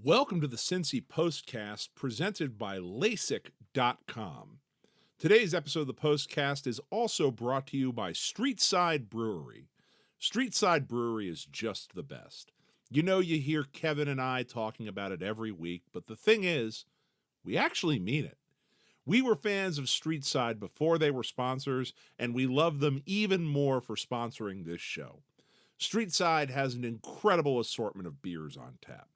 Welcome to the Cincy Postcast presented by Lasik.com. Today's episode of the Postcast is also brought to you by Streetside Brewery. Streetside Brewery is just the best. You know, you hear Kevin and I talking about it every week, but the thing is, we actually mean it. We were fans of Streetside before they were sponsors, and we love them even more for sponsoring this show. Streetside has an incredible assortment of beers on tap.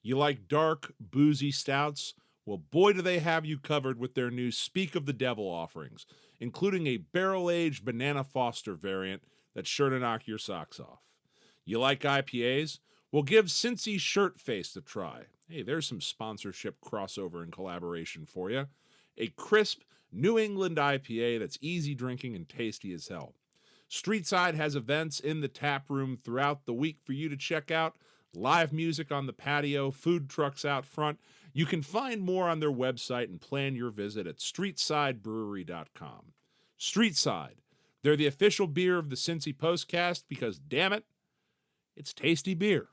You like dark, boozy stouts? Well, boy, do they have you covered with their new Speak of the Devil offerings, including a barrel-aged Banana Foster variant that's sure to knock your socks off. You like IPAs? Well, give Cincy Shirt Face a try. Hey, there's some sponsorship crossover and collaboration for you. A crisp New England IPA that's easy drinking and tasty as hell. Streetside has events in the tap room throughout the week for you to check out. Live music on the patio, food trucks out front. You can find more on their website and plan your visit at streetsidebrewery.com. Streetside. They're the official beer of the Cincy Postcast because, damn it, it's tasty beer.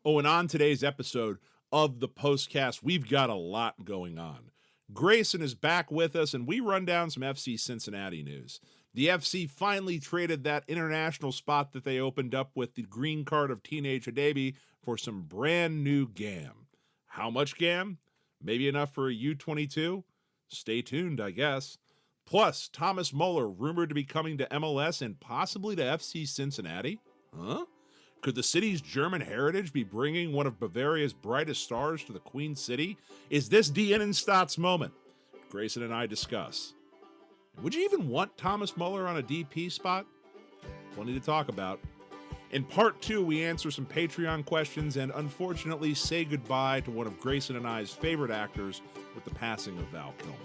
Oh, and on today's episode of the Postcast, we've got a lot going on. Grayson is back with us, and we run down some FC Cincinnati news. The FC finally traded that international spot that they opened up with the green card of Teenage Hadebi for some brand new GAM. How much GAM? Maybe enough for a U22? Stay tuned, I guess. Plus, Thomas Müller rumored to be coming to MLS and possibly to FC Cincinnati? Huh? Could the city's German heritage be bringing one of Bavaria's brightest stars to the Queen City? Is this Die Innenstadt's moment? Grayson and I discuss. Would you even want Thomas Müller on a DP spot? Plenty to talk about. In part 2, we answer some Patreon questions and unfortunately say goodbye to one of Grayson and I's favorite actors with the passing of Val Kilmer.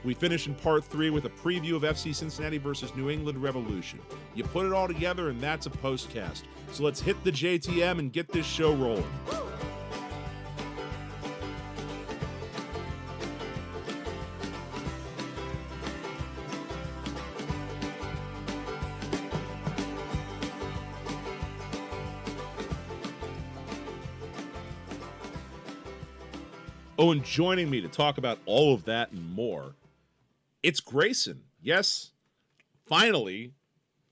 We finish in part 3 with a preview of FC Cincinnati versus New England Revolution. You put it all together and that's a postcast. So let's hit the JTM and get this show rolling. Oh, and joining me to talk about all of that and more, it's Grayson. Yes, finally,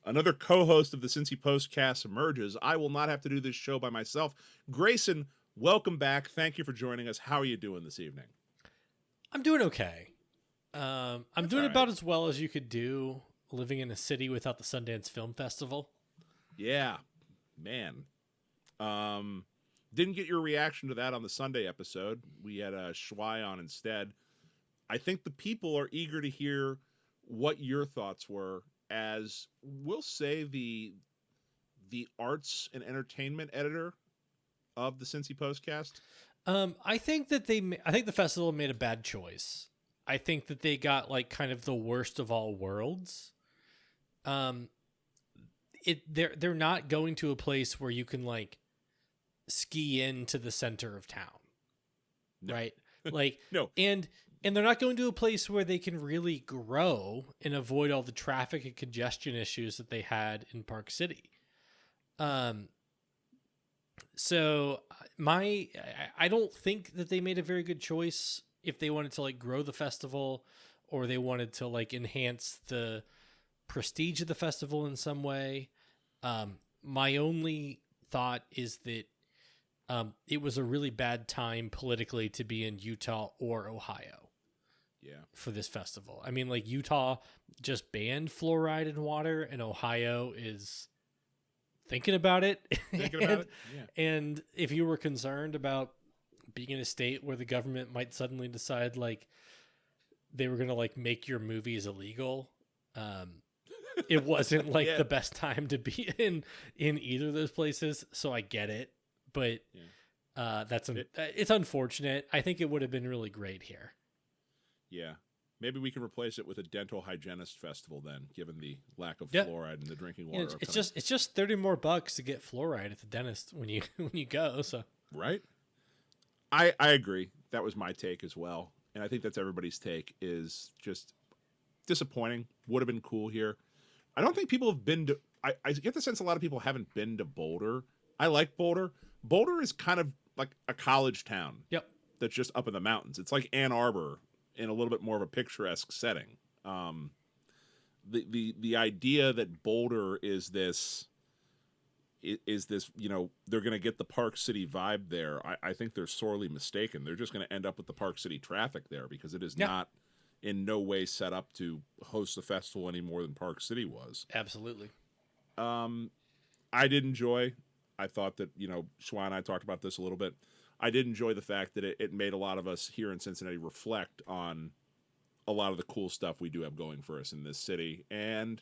another co-host of the Cincy Postcast emerges. I will not have to do this show by myself. Grayson, welcome back. Thank you for joining us. How are you doing this evening? I'm doing okay. I'm doing about as well as you could do living in a city without the Sundance Film Festival. Yeah, man. Didn't get your reaction to that on the Sunday episode. We had Schwei on instead. I think the people are eager to hear what your thoughts were as, we'll say, the arts and entertainment editor of the Cincy Postcast. I think the festival made a bad choice. I think that they got like kind of the worst of all worlds. They're not going to a place where you can like ski into the center of town. No. Right? Like no. And they're not going to a place where they can really grow and avoid all the traffic and congestion issues that they had in Park City. So I don't think that they made a very good choice if they wanted to like grow the festival or they wanted to like enhance the prestige of the festival in some way. My only thought is that it was a really bad time politically to be in Utah or Ohio. Yeah. For this festival. I mean, like Utah just banned fluoride in water and Ohio is thinking about it. Yeah. And if you were concerned about being in a state where the government might suddenly decide like they were going to like make your movies illegal, it wasn't like the best time to be in either of those places. So I get it, but it's unfortunate. I think it would have been really great here. Yeah. Maybe we can replace it with a dental hygienist festival then, given the lack of fluoride in the drinking water. Yeah, it's just $30 more to get fluoride at the dentist when you go. So right. I agree. That was my take as well. And I think that's everybody's take, is just disappointing. Would have been cool here. I don't think people have been to, I get the sense a lot of people haven't been to Boulder. I like Boulder, Boulder is kind of like a college town. Yep. That's just up in the mountains. It's like Ann Arbor in a little bit more of a picturesque setting. The idea that Boulder is this, they're going to get the Park City vibe there. I think they're sorely mistaken. They're just going to end up with the Park City traffic there because it is not in no way set up to host the festival any more than Park City was. Absolutely. I did enjoy. I thought that, Schwa and I talked about this a little bit. I did enjoy the fact that it made a lot of us here in Cincinnati reflect on a lot of the cool stuff we do have going for us in this city. And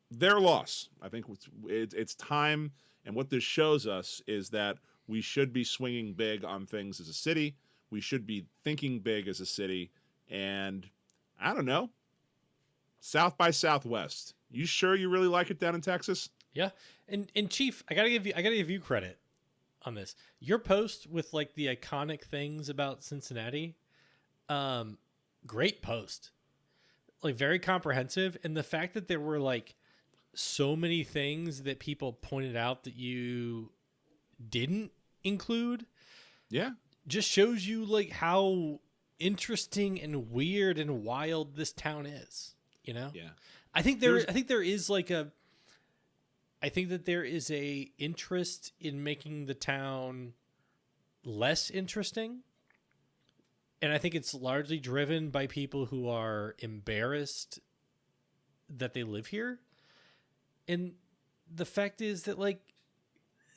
their loss. I think it's time. And what this shows us is that we should be swinging big on things as a city. We should be thinking big as a city. And I don't know, South by Southwest. You sure you really like it down in Texas? Yeah. And Chief, I gotta give you credit on this. Your post with like the iconic things about Cincinnati, great post. Like very comprehensive. And the fact that there were like so many things that people pointed out that you didn't include. Yeah. Just shows you like how interesting and weird and wild this town is, Yeah. I think there is a interest in making the town less interesting. And I think it's largely driven by people who are embarrassed that they live here. And the fact is that like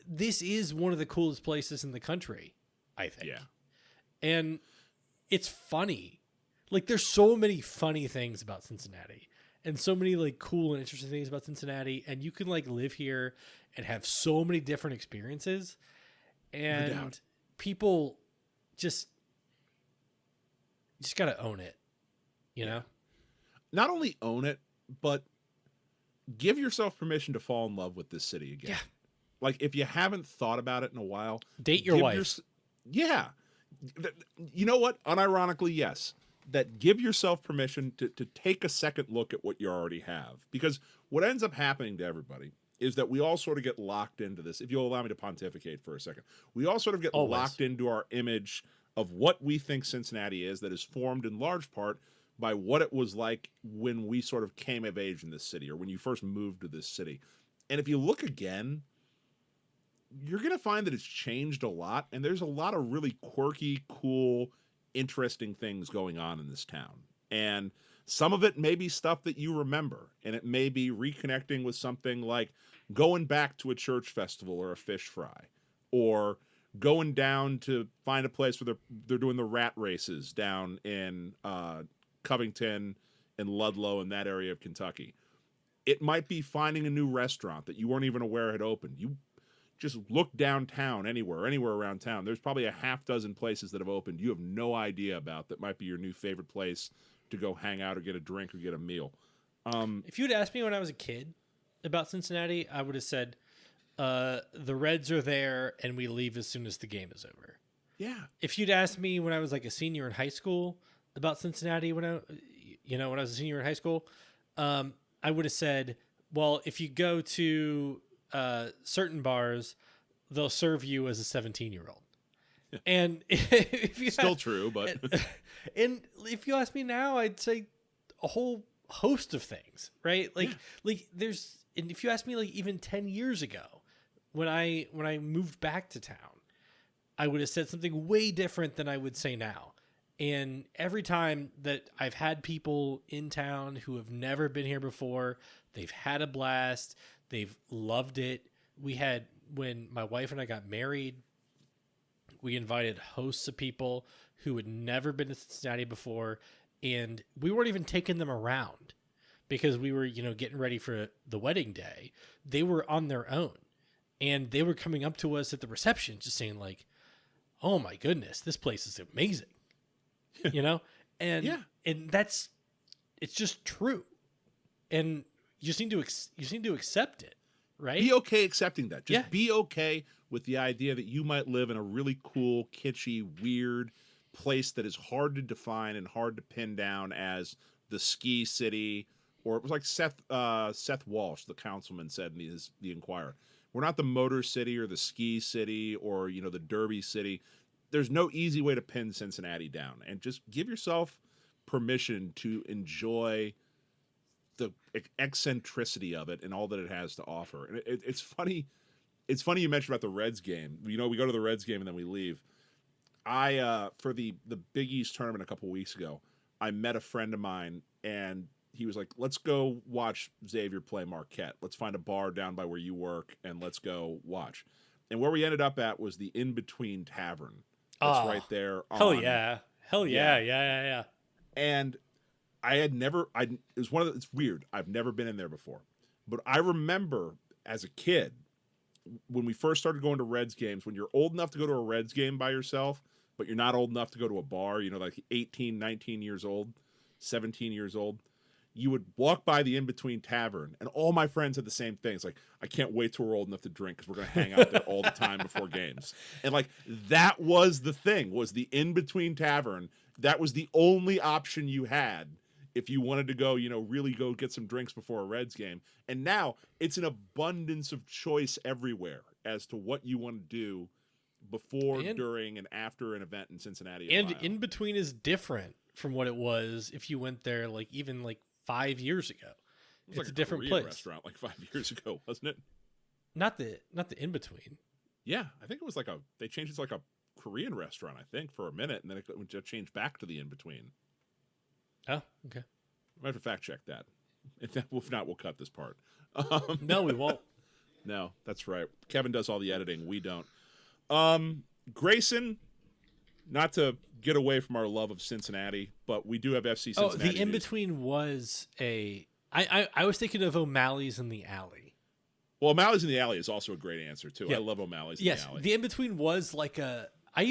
this is one of the coolest places in the country, I think. Yeah. And it's funny. Like there's so many funny things about Cincinnati and so many like cool and interesting things about Cincinnati. And you can like live here and have so many different experiences. And people just got to own it, Not only own it, but give yourself permission to fall in love with this city again. Yeah. Like if you haven't thought about it in a while, date your wife. Yeah. You know what? Unironically, yes. That give yourself permission to take a second look at what you already have. Because what ends up happening to everybody is that we all sort of get locked into this. If you'll allow me to pontificate for a second. We all sort of get locked into our image of what we think Cincinnati is that is formed in large part by what it was like when we sort of came of age in this city or when you first moved to this city. And if you look again, you're going to find that it's changed a lot. And there's a lot of really quirky, cool, interesting things going on in this town. And some of it may be stuff that you remember. And it may be reconnecting with something like going back to a church festival or a fish fry. Or going down to find a place where they're doing the rat races down in Covington and Ludlow in that area of Kentucky. It might be finding a new restaurant that you weren't even aware had opened. You just look downtown anywhere around town. There's probably a half dozen places that have opened you have no idea about that might be your new favorite place to go hang out or get a drink or get a meal. If you'd asked me when I was a kid about Cincinnati, I would have said, the Reds are there and we leave as soon as the game is over. Yeah. If you'd asked me when I was like a senior in high school about Cincinnati, when I was a senior in high school, I would have said, well, if you go to certain bars, they'll serve you as a 17-year-old. And if you still true, but and if you ask me now, I'd say a whole host of things, right? Like there's, and if you ask me like even 10 years ago, when I moved back to town, I would have said something way different than I would say now. And every time that I've had people in town who have never been here before, they've had a blast, they've loved it. When my wife and I got married, we invited hosts of people who had never been to Cincinnati before, and we weren't even taking them around because we were, getting ready for the wedding day. They were on their own, and they were coming up to us at the reception just saying like, oh my goodness, this place is amazing. And that's, it's just true. And you just need to accept it, right? Be okay accepting that. Just be okay with the idea that you might live in a really cool, kitschy, weird place that is hard to define and hard to pin down as the ski city, or it was like Seth Walsh, the councilman, said in the Inquirer, We're not the Motor City or the Ski City or, the Derby City. There's no easy way to pin Cincinnati down. And just give yourself permission to enjoy the eccentricity of it and all that it has to offer. And it's funny. It's funny you mentioned about the Reds game. We go to the Reds game and then we leave. For the Big East tournament a couple weeks ago, I met a friend of mine and he was like, let's go watch Xavier play Marquette. Let's find a bar down by where you work and let's go watch. And where we ended up at was the In Between Tavern. That's right there. Hell yeah. And I had never, it was it's weird. I've never been in there before. But I remember as a kid, when we first started going to Reds games, when you're old enough to go to a Reds game by yourself, but you're not old enough to go to a bar, like 18, 19 years old, 17 years old, you would walk by the In Between Tavern, and all my friends had the same thing. It's like, I can't wait till we're old enough to drink because we're going to hang out there all the time before games. And like, that was the thing, was the In Between Tavern. That was the only option you had if you wanted to go, really go get some drinks before a Reds game. And now it's an abundance of choice everywhere as to what you want to do before, during, and after an event in Cincinnati, and Ohio. In Between is different from what it was if you went there even 5 years ago. It's like a different Korean place. Restaurant like 5 years ago, wasn't it? Not the In Between. Yeah, I think it was they changed it to like a Korean restaurant, I think, for a minute, and then it changed back to the In Between. Oh, okay. I have to fact check that. If not, we'll cut this part. No, we won't. No, that's right. Kevin does all the editing. We don't. Grayson, not to get away from our love of Cincinnati, but we do have FC Cincinnati. Oh, the In Between was I was thinking of O'Malley's in the Alley. Well, O'Malley's in the Alley is also a great answer, too. Yeah. I love O'Malley's in yes, the Alley. The In Between was like I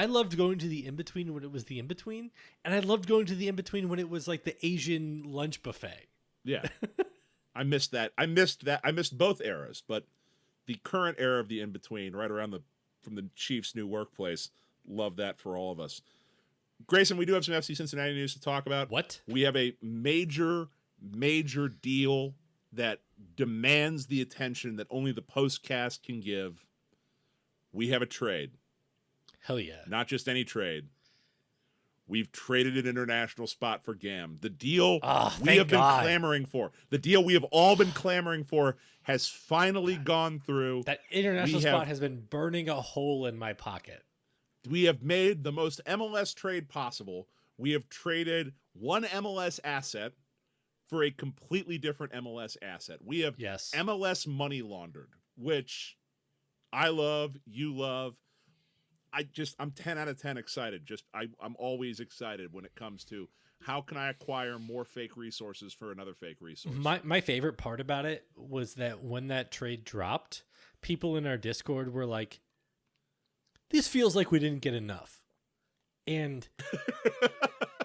loved going to the In Between when it was the In Between, and I loved going to the In Between when it was like the Asian lunch buffet. Yeah. I missed that. I missed both eras, but the current era of the In Between, right around from the Chiefs' new workplace, love that for all of us. Grayson, we do have some FC Cincinnati news to talk about. What? We have a major deal that demands the attention that only the postcast can give. We have a trade. Hell yeah. Not just any trade. We've traded an international spot for GAM. The deal we have been clamoring for. The deal we have all been clamoring for has finally gone through. That international spot has been burning a hole in my pocket. We have made the most MLS trade possible. We have traded one MLS asset for a completely different MLS asset. We have MLS money laundered, which I love, you love. I'm 10 out of 10 excited. I'm always excited when it comes to how can I acquire more fake resources for another fake resource. My favorite part about it was that when that trade dropped, people in our Discord were like, this feels like we didn't get enough. And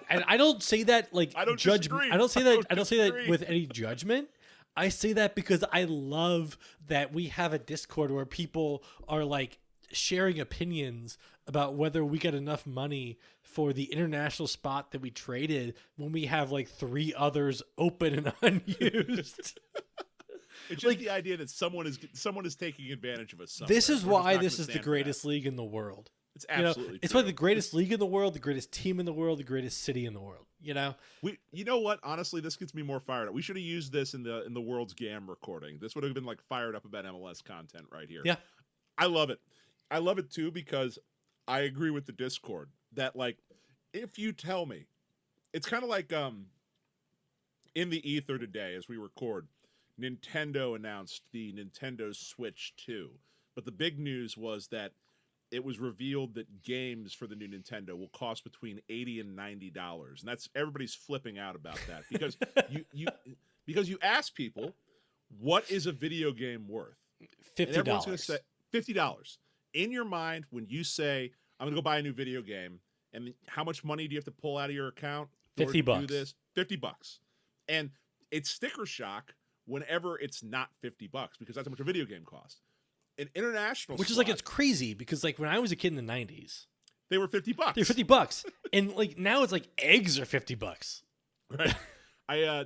and I don't say that I don't say that with any judgment. I say that because I love that we have a Discord where people are sharing opinions about whether we get enough money for the international spot that we traded when we have 3 others open and unused. It's just the idea that someone is taking advantage of us somewhere. This is why this is the greatest league in the world. It's absolutely it's true. why the greatest league in the world, the greatest team in the world, the greatest city in the world. You know what? Honestly, this gets me more fired up. We should have used this in the World's GAM recording. This would have been fired up about MLS content right here. Yeah. I love it. I love it too because I agree with the Discord that if you tell me, it's kind of like in the ether today as we record, Nintendo announced the Nintendo Switch 2. But the big news was that it was revealed that games for the new Nintendo will cost between $80 and $90. And that's everybody's flipping out about that because you ask people, what is a video game worth? $50. And everyone's going to say $50. In your mind, when you say, I'm going to go buy a new video game, and how much money do you have to pull out of your account $50 to do this? $50. And it's sticker shock whenever it's not $50 because that's how much a video game costs. An international Which is slot, it's crazy because when I was a kid in the 90s, they were $50. They were $50. And now it's eggs are $50. Right.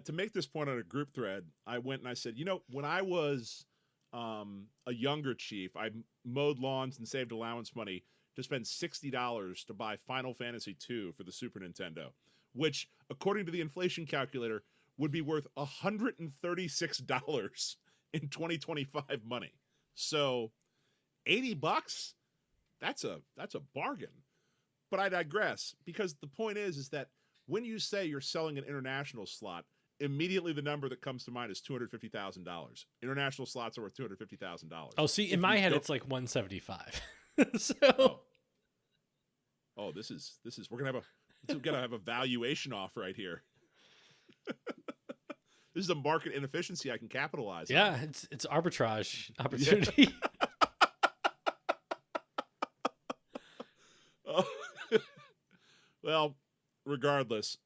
To make this point on a group thread, I went and I said, when I was a younger chief, I mowed lawns and saved allowance money to spend $60 to buy Final Fantasy II for the Super Nintendo, which, according to the inflation calculator, would be worth $136 in 2025 money. So $80, that's a bargain. But I digress, because the point is that when you say you're selling an international slot, immediately the number that comes to mind is $250,000. International slots are worth $250,000. Oh, see, in my head, it's like 175. So, this is we're gonna have a valuation off right here. This is a market inefficiency I can capitalize on. Yeah, it's arbitrage opportunity. Well, regardless,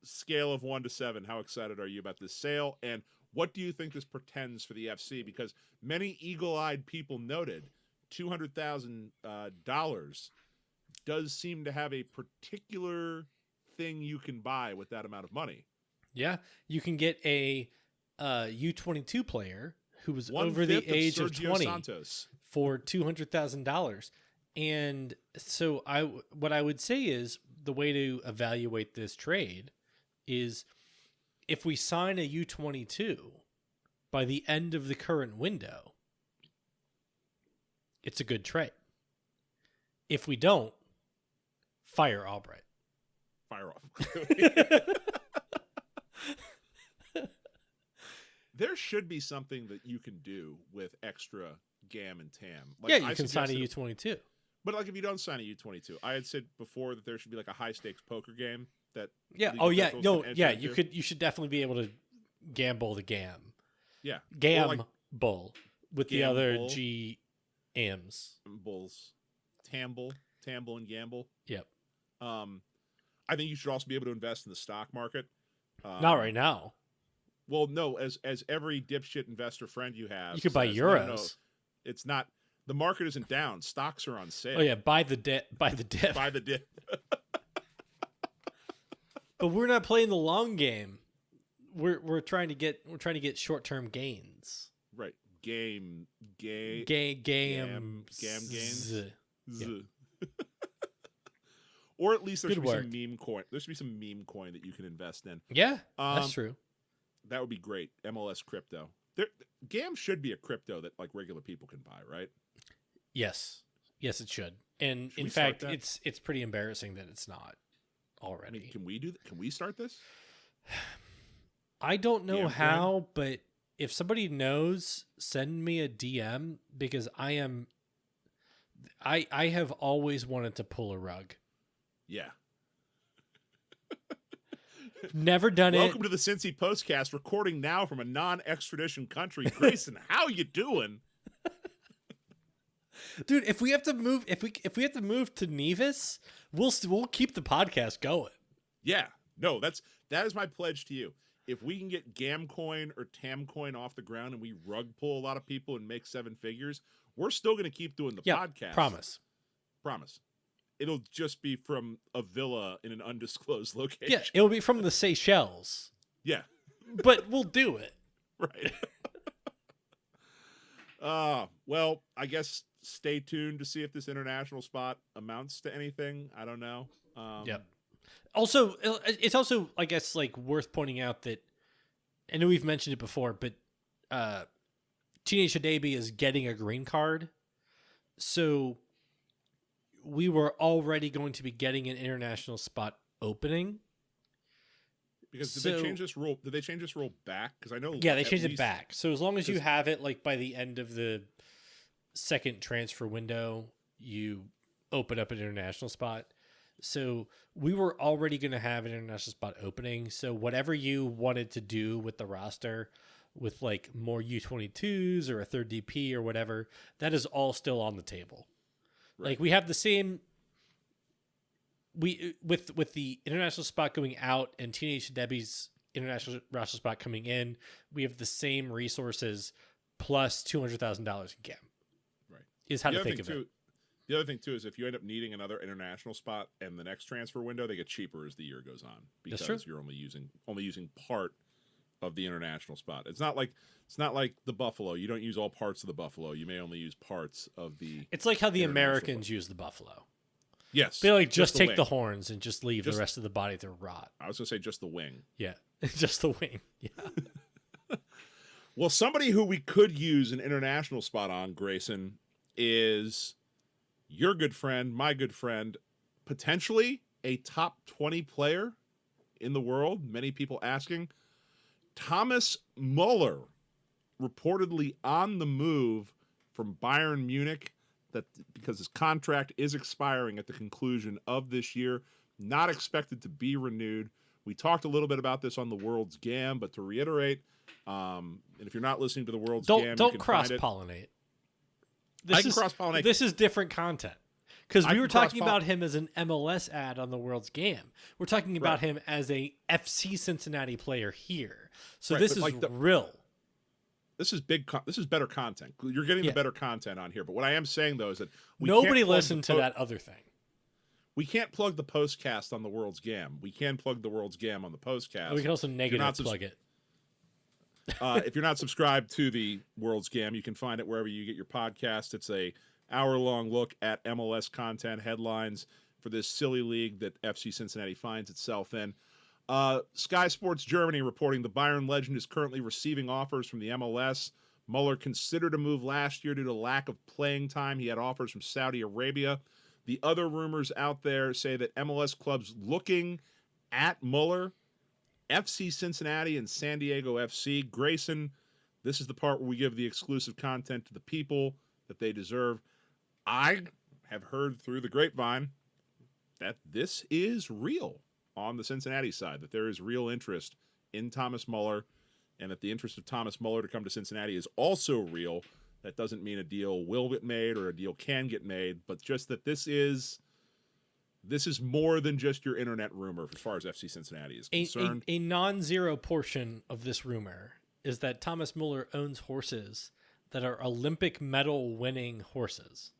scale of 1 to 7, how excited are you about this sale? And what do you think this portends for the FC? Because many eagle-eyed people noted $200,000 does seem to have a particular thing you can buy with that amount of money. Yeah, you can get a U22 player who was over the age of 20 Santos for $200,000. And so what I would say is the way to evaluate this trade is if we sign a U22 by the end of the current window, it's a good trade. If we don't, fire Albright. Fire off. There should be something that you can do with extra GAM and TAM. Like, yeah, you can sign a U22. But like if you don't sign a U22, I had said before that there should be like a high stakes poker game that. Yeah. Oh yeah. No. Yeah. You should definitely be able to gamble the GAM. Yeah. GAM like bull with the other bull, GAMs. Bulls. Tamble and gamble. Yep. I think you should also be able to invest in the stock market. Not right now. Well, no. As every dipshit investor friend you have, you could buy euros. No, it's not. The market isn't down. Stocks are on sale. Oh yeah, buy the dip. Buy the dip. Buy the dip. But we're not playing the long game. We're trying to get short-term gains. Right. Game gains. Yeah. Or at least there should be some meme coin. There should be some meme coin that you can invest in. Yeah, that's true. That would be great. MLS crypto. GAM should be a crypto that like regular people can buy, right? Yes, it should. And in fact, it's pretty embarrassing that it's not already. I mean, can we do that? Can we start this? I don't know how, but if somebody knows, send me a DM because I have always wanted to pull a rug. Yeah. Never done Welcome to the Cincy Postcast, recording now from a non-extradition country. Grayson, how you doing? Dude, if we have to move, if we have to move to Nevis, we'll keep the podcast going. Yeah, no, that is my pledge to you. If we can get GAM coin or TAM coin off the ground and we rug pull a lot of people and make 7 figures, we're still going to keep doing the podcast. Promise. It'll just be from a villa in an undisclosed location. Yeah, it'll be from the Seychelles. Yeah, but we'll do it. Right. Well, I guess stay tuned to see if this international spot amounts to anything. I don't know. Yep. Also, it's also, I guess, like worth pointing out that I know we've mentioned it before, but Teenage Hadabi is getting a green card, so we were already going to be getting an international spot opening. Because did they change this rule? Did they change this rule back? Because I know. Yeah, they changed it back. So as long as you have it, like by the end of the second transfer window, you open up an international spot. So we were already going to have an international spot opening. So whatever you wanted to do with the roster, with like more U22s or a third DP or whatever, that is all still on the table. Right. Like we have the same. With the international spot going out and Teenage Debbie's international roster spot coming in, we have the same resources plus $200,000 in GAM. Right, is how to think of it. The other thing too is if you end up needing another international spot and the next transfer window, they get cheaper as the year goes on because you're only using part of the international spot. It's not like the buffalo. You don't use all parts of the buffalo. You may only use parts of the. It's like how the Americans use the buffalo. Yes, they like just take wing. the horns and just leave the rest of the body to rot. I was gonna say just the wing. Yeah, just the wing. Yeah. Well, somebody who we could use an international spot on, Grayson, is your good friend, my good friend, potentially a top 20 player in the world. Many people asking. Thomas Müller, reportedly on the move from Bayern Munich, that because his contract is expiring at the conclusion of this year, not expected to be renewed. We talked a little bit about this on the World's GAM, but to reiterate, and if you're not listening to the World's GAM, don't cross-pollinate. I can cross-pollinate. This is different content. Because we were talking about him as an MLS ad on the World's GAM. We're talking about him as a FC Cincinnati player here. So this is real. This is this is better content. You're getting the better content on here. But what I am saying, though, is that nobody listened to that other thing. We can't plug the postcast on the World's GAM. We can plug the World's GAM on the postcast. We can also negative plug it. If you're not subscribed to the World's GAM, you can find it wherever you get your podcast. It's a hour-long look at MLS content, headlines for this silly league that FC Cincinnati finds itself in. Sky Sports Germany reporting the Bayern legend is currently receiving offers from the MLS. Müller considered a move last year due to lack of playing time. He had offers from Saudi Arabia. The other rumors out there say that MLS clubs looking at Müller, FC Cincinnati and San Diego FC. Grayson, this is the part where we give the exclusive content to the people that they deserve. I have heard through the grapevine that this is real on the Cincinnati side, that there is real interest in Thomas Müller, and that the interest of Thomas Müller to come to Cincinnati is also real. That doesn't mean a deal will get made or a deal can get made, but just that this is more than just your internet rumor as far as FC Cincinnati is concerned. A non-zero portion of this rumor is that Thomas Müller owns horses that are Olympic medal winning horses.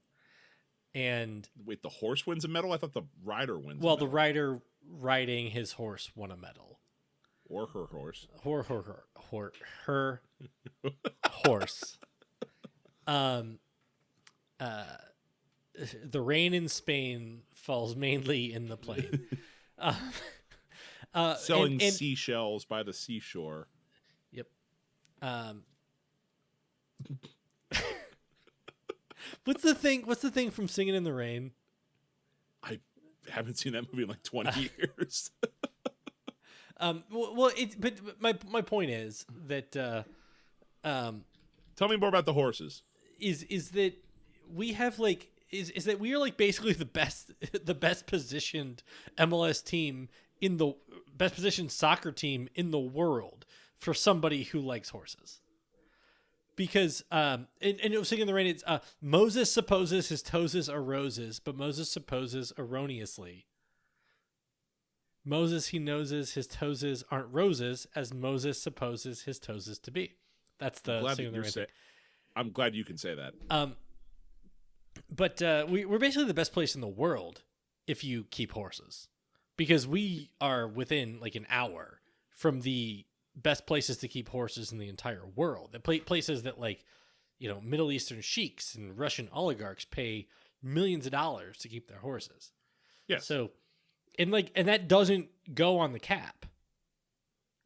And wait, the horse wins a medal? I thought the rider wins. Well, the rider riding his horse won a medal. Or her horse. Her horse. The rain in Spain falls mainly in the plain. Selling seashells by the seashore. Yep. What's the thing from Singing in the Rain? I haven't seen that movie in like 20 years. But my point is that tell me more about the horses. Is that we have is that we are basically the best positioned MLS team in the best positioned soccer team in the world for somebody who likes horses. Because and it was Singing in the Rain, it's Moses supposes his toes are roses, but Moses supposes erroneously. Moses he knows his toes aren't roses, as Moses supposes his toes to be. That's the Singing in the Rain thing. I'm glad you can say that. But we're basically the best place in the world if you keep horses, because we are within an hour from the best places to keep horses in the entire world. The places that Middle Eastern sheiks and Russian oligarchs pay millions of dollars to keep their horses. Yes. So, and that doesn't go on the cap.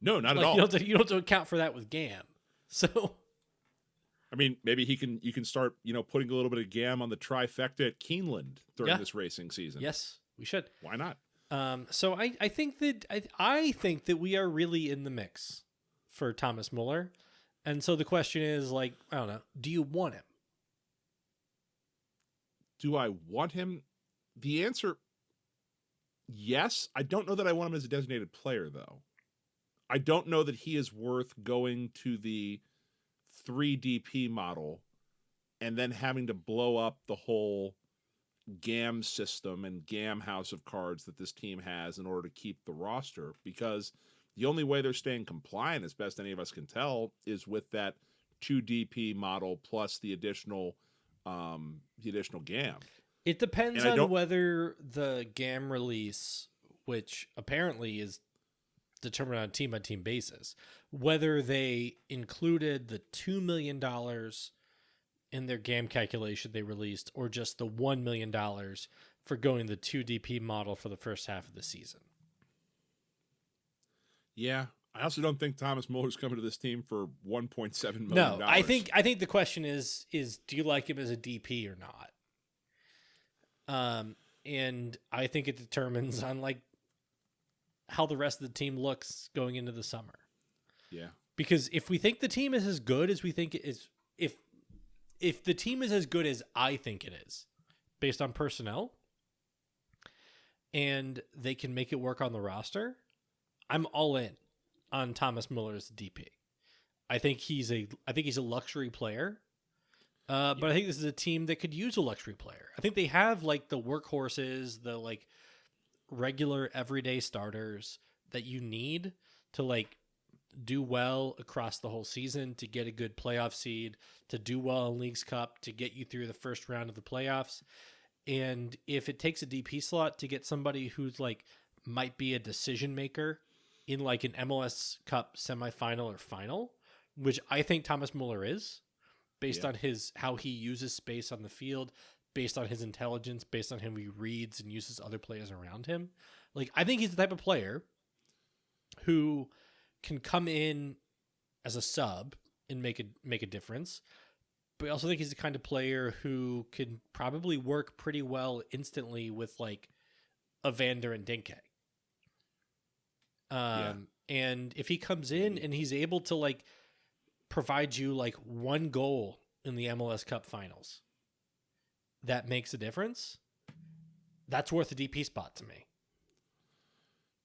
No, not at all. You don't have to account for that with GAM. So, I mean, maybe you can start, putting a little bit of GAM on the trifecta at Keeneland during this racing season. Yes, we should. Why not? So I think that we are really in the mix for Thomas Müller. And so the question is I don't know, do you want him? Do I want him? The answer, yes. I don't know that I want him as a designated player, though. I don't know that he is worth going to the 3DP model and then having to blow up the whole GAM system and GAM house of cards that this team has in order to keep the roster, because the only way they're staying compliant, as best any of us can tell, is with that 2DP model plus the additional GAM. It depends on whether the GAM release, which apparently is determined on a team-by-team basis. Whether they included the $2 million in their GAM calculation they released, or just the $1 million for going the 2 DP model for the first half of the season. Yeah. I also don't think Thomas Muller's coming to this team for $1.7 million. No, I think the question is do you like him as a DP or not? And I think it determines on like how the rest of the team looks going into the summer. Yeah. Because if we think the team is as good as we think it is, if the team is as good as I think it is, based on personnel, and they can make it work on the roster, I'm all in on Thomas Müller as DP. I think he's a luxury player. But I think this is a team that could use a luxury player. I think they have like the workhorses, the like regular everyday starters that you need to like do well across the whole season, to get a good playoff seed, to do well in Leagues Cup, to get you through the first round of the playoffs. And if it takes a DP slot to get somebody who's like might be a decision maker in like an MLS Cup semifinal or final, which I think Thomas Müller is, based on how he uses space on the field, based on his intelligence, based on how he reads and uses other players around him. Like, I think he's the type of player who can come in as a sub and make a difference. But I also think he's the kind of player who can probably work pretty well instantly with like Evander and Dinke. And if he comes in and he's able to like provide you like one goal in the MLS Cup finals that makes a difference, that's worth a DP spot to me.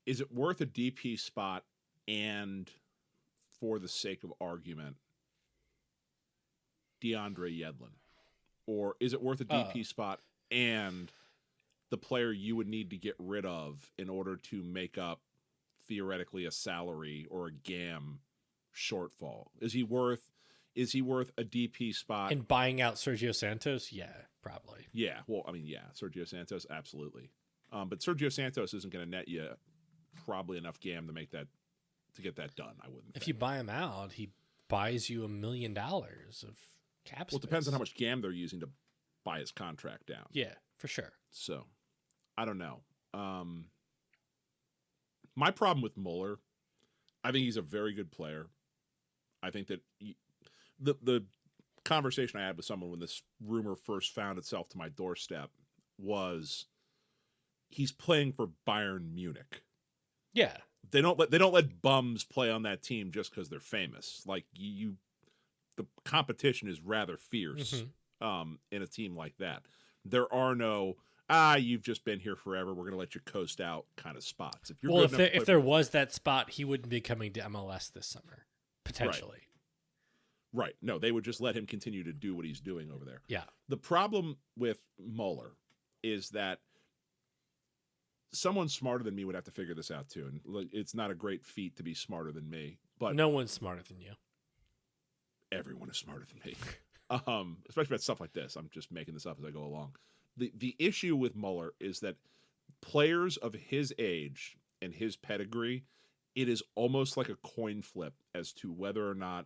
Is it worth a DP spot, and for the sake of argument, DeAndre Yedlin? Or is it worth a DP spot and the player you would need to get rid of in order to make up theoretically a salary or a GAM shortfall? Is he worth a DP spot? And buying out Sergio Santos? Yeah, probably. Yeah. Well, I mean, yeah, Sergio Santos, absolutely. But Sergio Santos isn't going to net you probably enough GAM to get that done, I wouldn't think. If you buy him out, he buys you $1 million of cap space. Well, it depends on how much GAM they're using to buy his contract down. Yeah, for sure. So, I don't know. My problem with Müller, I think he's a very good player. I think that the conversation I had with someone when this rumor first found itself to my doorstep was he's playing for Bayern Munich. Yeah. They don't let bums play on that team just because they're famous. Like the competition is rather fierce in a team like that. There are no you've just been here forever, we're going to let you coast out kind of spots. If you're if there was that spot, he wouldn't be coming to MLS this summer, potentially. Right. No, they would just let him continue to do what he's doing over there. Yeah. The problem with Müller is that someone smarter than me would have to figure this out too. And it's not a great feat to be smarter than me, but no one's smarter than you. Everyone is smarter than me. Especially about stuff like this. I'm just making this up as I go along. The issue with Müller is that players of his age and his pedigree, it is almost like a coin flip as to whether or not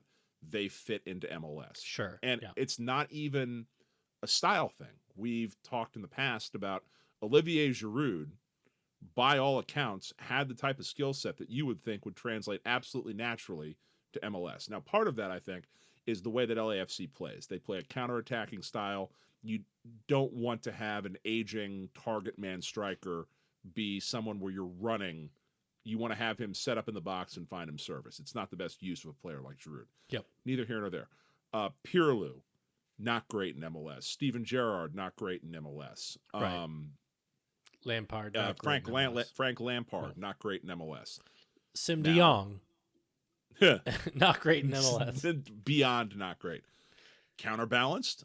they fit into MLS. Sure. And it's not even a style thing. We've talked in the past about Olivier Giroud, by all accounts, had the type of skill set that you would think would translate absolutely naturally to MLS. Now, part of that, I think, is the way that LAFC plays. They play a counterattacking style. You don't want to have an aging target man striker be someone where you're running. You want to have him set up in the box and find him service. It's not the best use of a player like Giroud. Yep. Neither here nor there. Pirlo, not great in MLS. Steven Gerrard, not great in MLS. Right. Lampard. Frank Lampard, not great in MLS. Sim De Jong, not great in MLS. Beyond not great. Counterbalanced,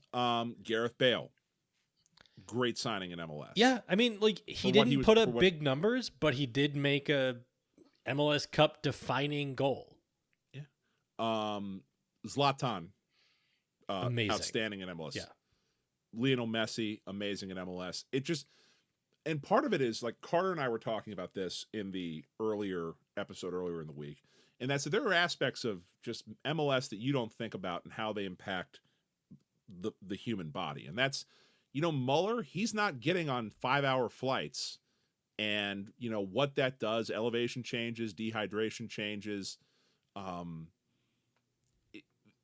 Gareth Bale. Great signing in MLS. Yeah, I mean, like he didn't put up big numbers, but he did make a MLS Cup defining goal. Yeah. Zlatan, amazing, outstanding in MLS. Yeah. Lionel Messi, amazing in MLS. It just, And part of it is like Carter and I were talking about this in the earlier in the week. And that's that there are aspects of just MLS that you don't think about and how they impact the human body. And that's, Muller, he's not getting on 5-hour flights, and what that does, elevation changes, dehydration changes.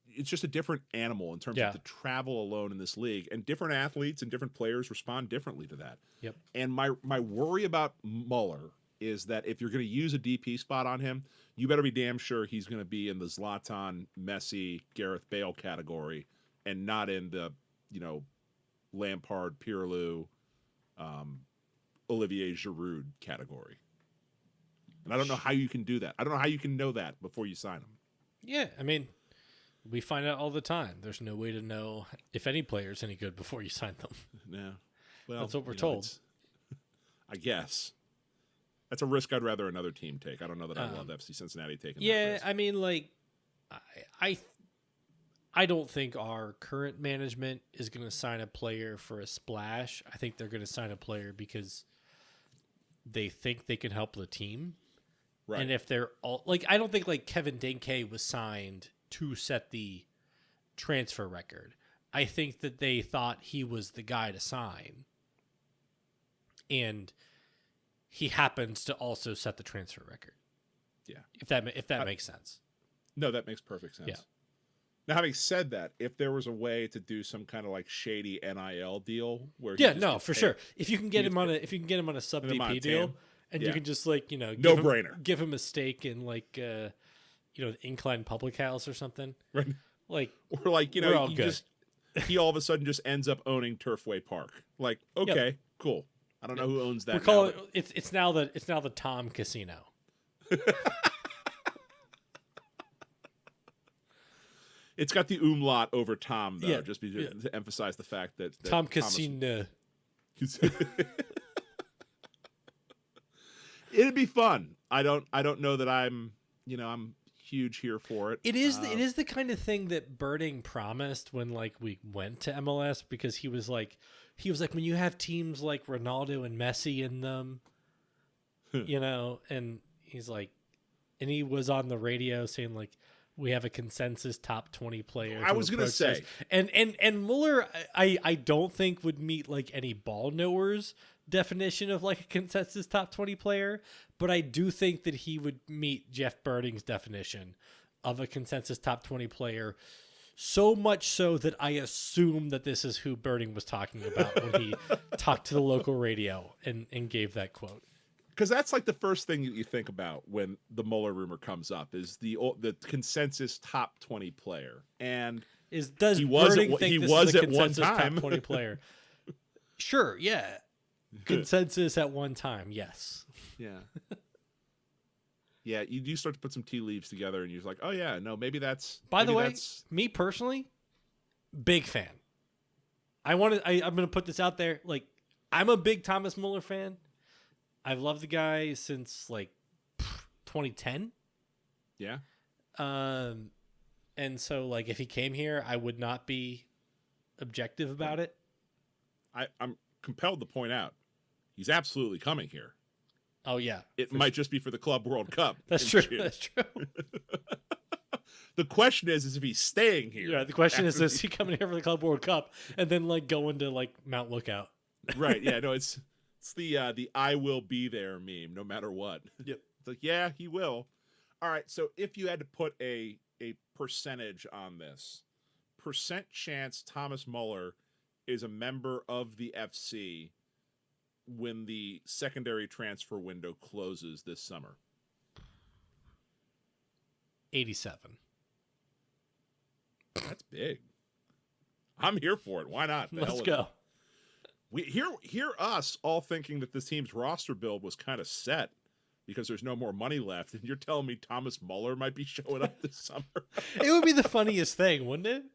It's just a different animal in terms of the travel alone in this league, and different athletes and different players respond differently to that. Yep. And my worry about Muller is that if you're going to use a DP spot on him, you better be damn sure he's going to be in the Zlatan, Messi, Gareth Bale category, and not in the, Lampard, Pirlo, Olivier Giroud category. And I don't know how you can do that. I don't know how you can know that before you sign him. Yeah, I mean, we find out all the time. There's no way to know if any player's any good before you sign them. Yeah. Well, that's what we're told. I guess. That's a risk I'd rather another team take. I don't know that I love FC Cincinnati taking that risk. I mean, like, I don't think our current management is going to sign a player for a splash. I think they're going to sign a player because they think they can help the team. Right. And if they're all like, I don't think like Kevin Denke was signed to set the transfer record. I think that they thought he was the guy to sign, and he happens to also set the transfer record. Yeah. If that makes sense. No, that makes perfect sense. Yeah. Now, having said that, if there was a way to do some kind of like shady NIL deal where for sure. If you can get him on a sub DP deal, and you can just like no brainer, give him a stake in like the Incline Public House or something, right? Like, or like he all of a sudden just ends up owning Turfway Park. Like, okay, cool. I don't know who owns that. We're calling it's now the Tom Casino. It's got the umlaut over Tom, though, to emphasize the fact that Tom Casino. It'd be fun. I don't know that I'm huge here for it. It is the kind of thing that Birding promised when like we went to MLS, because he was like when you have teams like Ronaldo and Messi in them, and he's like, and he was on the radio saying like, we have a consensus top 20 player. I was going to say. And Muller, I don't think would meet like any ball knowers definition of like a consensus top 20 player, but I do think that he would meet Jeff Birding's definition of a consensus top 20 player, so much so that I assume that this is who Birding was talking about when he talked to the local radio and gave that quote. Because that's like the first thing that you think about when the Muller rumor comes up is the consensus top 20 player, and does Birding think this is a consensus top 20 player? Sure, yeah, consensus at one time, yes, yeah, yeah. You do start to put some tea leaves together, and you're like, oh yeah, no, maybe that's. By the way, me personally, big fan. I'm going to put this out there. Like, I'm a big Thomas Müller fan. I've loved the guy since like 2010. Yeah. And so like if he came here, I would not be objective about it. I'm compelled to point out he's absolutely coming here. Oh yeah. It might just be for the Club World Cup. That's true. June. That's true. The question is if he's staying here. Yeah. The question is he coming here for the Club World Cup and then like going to like Mount Lookout? Right. Yeah. No, it's the I will be there meme no matter what. Yep. It's like, yeah, he will. All right. So if you had to put a percentage on this, percent chance Thomas Müller is a member of the FC when the secondary transfer window closes this summer. 87. That's big. I'm here for it. Why not? Let's go. We hear us all thinking that this team's roster build was kind of set because there's no more money left, and you're telling me Thomas Müller might be showing up this summer. It would be the funniest thing, wouldn't it?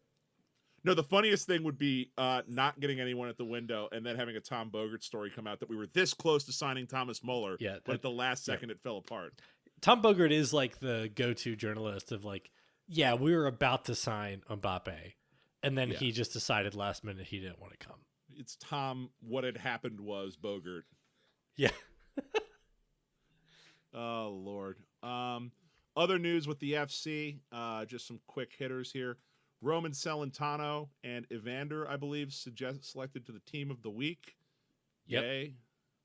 No, the funniest thing would be not getting anyone at the window and then having a Tom Bogert story come out that we were this close to signing Thomas Müller, but at the last second it fell apart. Tom Bogert is like the go-to journalist of like, yeah, we were about to sign Mbappe, and then he just decided last minute he didn't want to come. It's Tom. What had happened was Bogert. Yeah. Oh, Lord. Other news with the FC, just some quick hitters here. Roman Celentano and Evander, I believe, selected to the team of the week. Yep. Yay.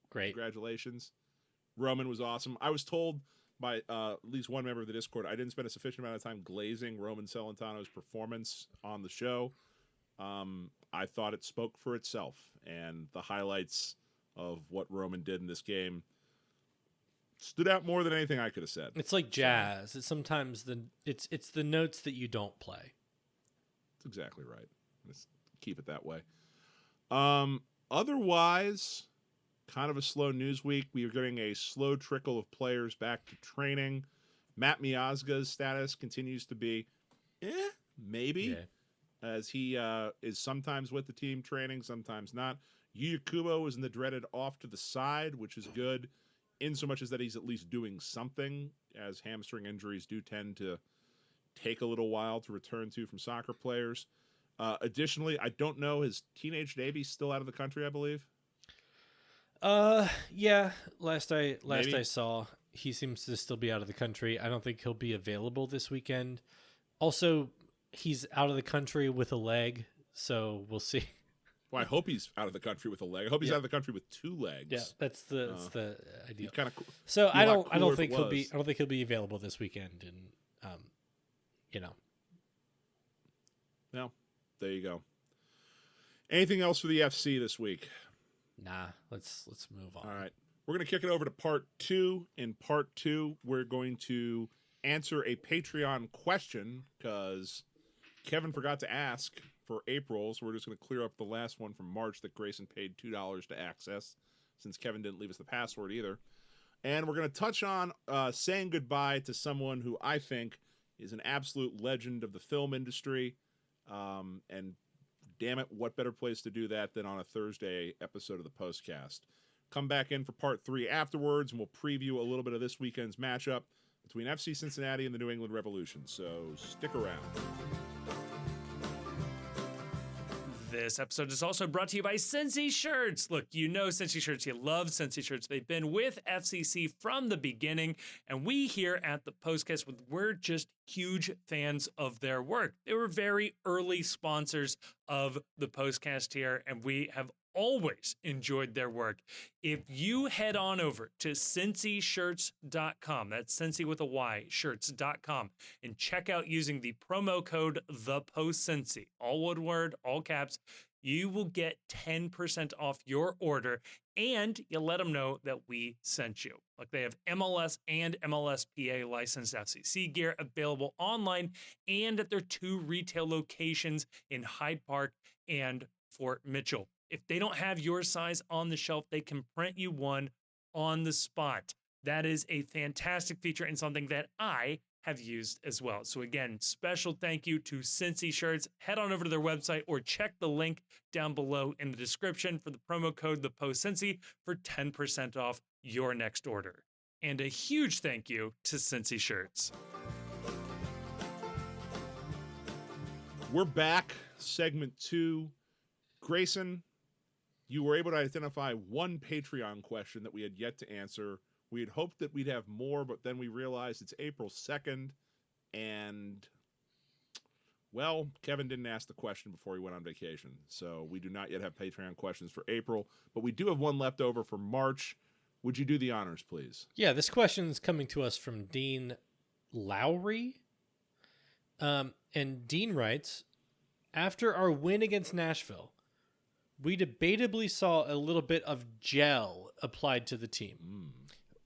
Great. Congratulations. Roman was awesome. I was told by at least one member of the Discord I didn't spend a sufficient amount of time glazing Roman Celentano's performance on the show. I thought it spoke for itself, and the highlights of what Roman did in this game stood out more than anything I could have said. It's like jazz. It's sometimes it's the notes that you don't play. That's exactly right. Let's keep it that way. Otherwise, kind of a slow news week. We are getting a slow trickle of players back to training. Matt Miazga's status continues to be, maybe, as he is sometimes with the team training, sometimes not. Yuya Kubo is in the dreaded off to the side, which is good, in so much as that he's at least doing something, as hamstring injuries do tend to take a little while to return to from soccer players. Additionally, I don't know, his teenage Navy still out of the country, I believe. Yeah. Last I saw, he seems to still be out of the country. I don't think he'll be available this weekend. Also, he's out of the country with a leg, so we'll see. Well, I hope he's out of the country with a leg. I hope he's out of the country with 2 legs. Yeah, that's the ideal. Kind of so I don't think he'll be available this weekend, and No, there you go. Anything else for the FC this week? Nah, let's move on. All right. We're going to kick it over to part 2. In part 2, we're going to answer a Patreon question because Kevin forgot to ask for April, so we're just going to clear up the last one from March that Grayson paid $2 to access, since Kevin didn't leave us the password either. And we're going to touch on saying goodbye to someone who I think is an absolute legend of the film industry. And damn it, what better place to do that than on a Thursday episode of the Postcast. Come back in for part 3 afterwards, and we'll preview a little bit of this weekend's matchup between FC Cincinnati and the New England Revolution. So stick around. This episode is also brought to you by Cincy Shirts. Look, you know Cincy Shirts. You love Cincy Shirts. They've been with FCC from the beginning, and we here at the Postcast, we're just huge fans of their work. They were very early sponsors of the Postcast here, and we have always enjoyed their work. If you head on over to cincyshirts.com, that's Cincy with a Y, shirts.com, and check out using the promo code ThePostCincy, all one word, all caps, you will get 10% off your order, and you let them know that we sent you. Like, they have MLS and MLSPA licensed FCC gear available online and at their 2 retail locations in Hyde Park and Fort Mitchell. If they don't have your size on the shelf, they can print you one on the spot. That is a fantastic feature and something that I have used as well. So again, special thank you to Cincy Shirts. Head on over to their website or check the link down below in the description for the promo code ThePostCincy for 10% off your next order. And a huge thank you to Cincy Shirts. We're back. Segment 2. Grayson, you were able to identify one Patreon question that we had yet to answer. We had hoped that we'd have more, but then we realized it's April 2nd, and, well, Kevin didn't ask the question before he went on vacation, so we do not yet have Patreon questions for April, but we do have one left over for March. Would you do the honors, please? Yeah, this question is coming to us from Dean Lowry. And Dean writes, after our win against Nashville, we debatably saw a little bit of gel applied to the team.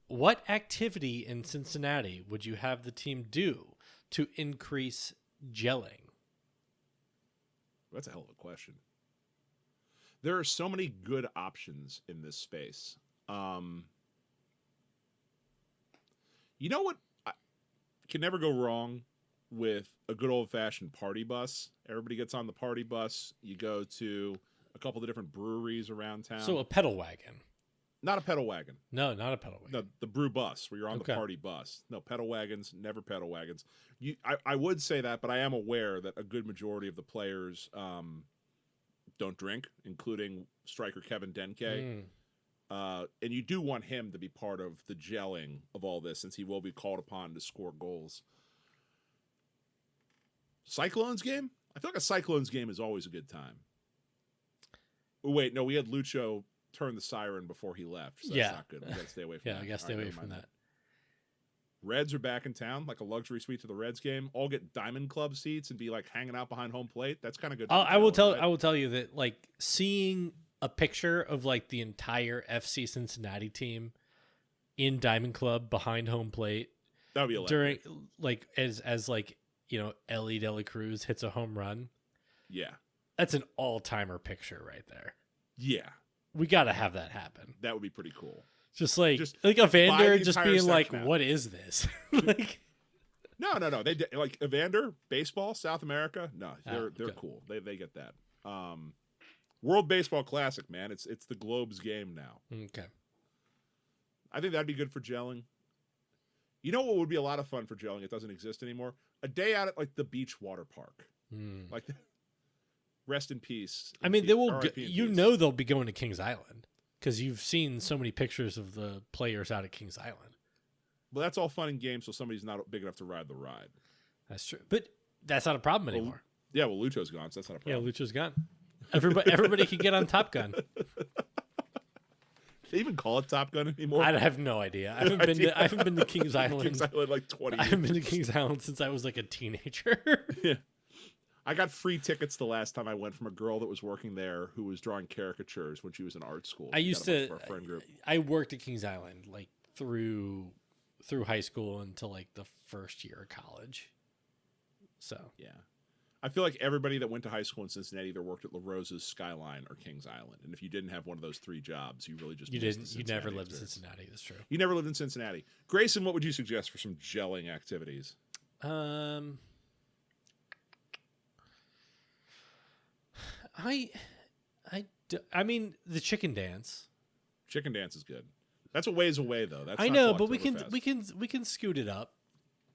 What activity in Cincinnati would you have the team do to increase gelling? That's a hell of a question. There are so many good options in this space. You know what? I can never go wrong with a good old-fashioned party bus. Everybody gets on the party bus. You go to a couple of different breweries around town. So a pedal wagon. Not a pedal wagon. No, not a pedal wagon. No, the brew bus, where you're on the party bus. No, pedal wagons, never pedal wagons. I would say that, but I am aware that a good majority of the players don't drink, including striker Kevin Denke. And you do want him to be part of the gelling of all this, since he will be called upon to score goals. Cyclones game? I feel like a Cyclones game is always a good time. Oh, wait, no, we had Lucho turn the siren before he left. So that's not good. We got to stay away from that. Yeah, I got to stay away from that. Reds are back in town, like a luxury suite to the Reds game. All get Diamond Club seats and be like hanging out behind home plate. That's kind of good. I will tell you that, like, seeing a picture of like the entire FC Cincinnati team in Diamond Club behind home plate, that would be during like as like, you know, Ellie Dela Cruz hits a home run. Yeah, that's an all-timer picture right there. Yeah, we got to have that happen. That would be pretty cool. Just like Evander just being like, out. "What is this?" Like, no. They like Evander baseball, South America. No, they're cool. They get that. World Baseball Classic, man. It's the Globe's game now. Okay. I think that'd be good for gelling. You know what would be a lot of fun for gelling? It doesn't exist anymore. A day out at like the beach water park. Like, rest in peace. I mean, they will. They'll be going to Kings Island because you've seen so many pictures of the players out at Kings Island. Well, that's all fun and games, so somebody's not big enough to ride the ride. That's true, but that's not a problem anymore. Yeah, well, Lucho's gone, so that's not a problem. Yeah, Lucho's gone. Everybody can get on Top Gun. They even call it Top Gun anymore? I have no idea. I haven't been to Kings Island. Kings Island like 20 years. I haven't been to Kings Island since I was like a teenager. Yeah. I got free tickets the last time I went from a girl that was working there who was drawing caricatures when she was in art school. I worked at Kings Island like through high school until like the first year of college. So yeah, I feel like everybody that went to high school in Cincinnati either worked at La Rosa's, Skyline, or Kings Island. And if you didn't have one of those three jobs, you really just you never lived in Cincinnati. That's true. You never lived in Cincinnati. Grayson, what would you suggest for some gelling activities? I mean, the chicken dance. Chicken dance is good. That's a ways away though. That's I know, but we can scoot it up.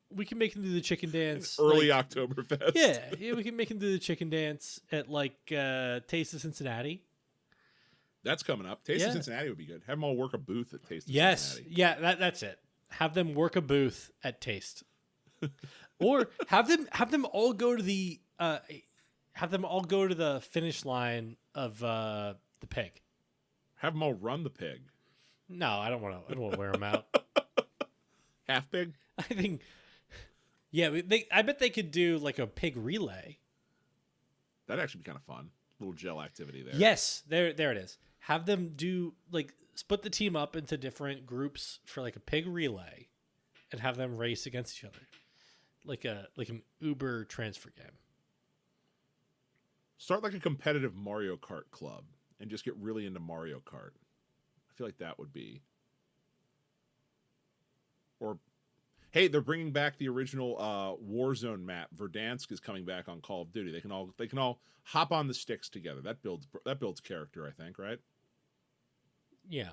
We can make him do the chicken dance early Oktoberfest. Yeah, we can make him do the chicken dance at like Taste of Cincinnati. That's coming up. Taste of Cincinnati would be good. Have them all work a booth at Taste of Cincinnati. Yeah, that's it. Have them work a booth at Taste, or have them all go to the finish line of the pig. Have them all run the pig. No, I don't want to wear them out. Half pig. I think. Yeah, I bet they could do like a pig relay. That'd actually be kind of fun. Little gel activity there. Yes, there it is. Have them do like split the team up into different groups for like a pig relay, and have them race against each other, like an Uber transfer game. Start like a competitive Mario Kart club and just get really into Mario Kart. I feel like that would be. Or, hey, they're bringing back the original Warzone map. Verdansk is coming back on Call of Duty. They can all hop on the sticks together. That builds character, I think, right? Yeah.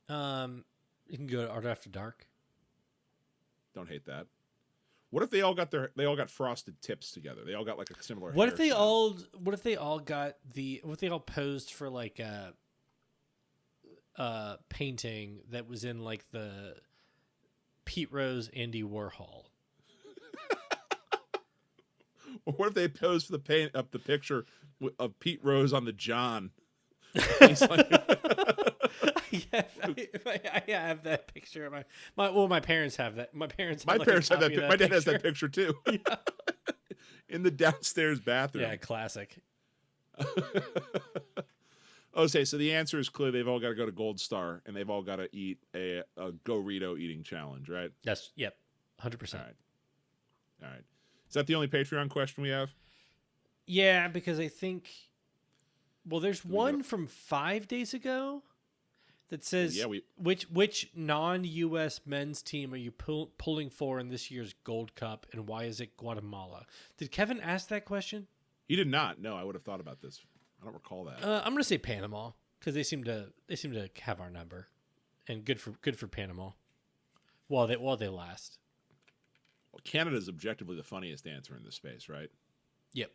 You can go to Art After Dark. Don't hate that. What if they all got frosted tips together? They all got like a similar. What if they all posed for like a painting that was in like the Pete Rose Andy Warhol? Or what if they posed for the picture of Pete Rose on the John? He's like I have that picture. My parents have that. My parents have that. My dad has that picture too. Yeah. In the downstairs bathroom. Yeah, classic. Okay, so the answer is clear. They've all got to go to Gold Star, and they've all got to eat a Go-Rito eating challenge, right? Yep, 100%. All right. Is that the only Patreon question we have? Yeah, because I think. Well, there's one from 5 days ago that says, which non-U.S. men's team are you pulling for in this year's Gold Cup, and why is it Guatemala? Did Kevin ask that question? He did not. No, I would have thought about this. I don't recall that. I'm going to say Panama because they seem to have our number, and good for Panama while they last. Well, Canada's objectively the funniest answer in this space, right? Yep.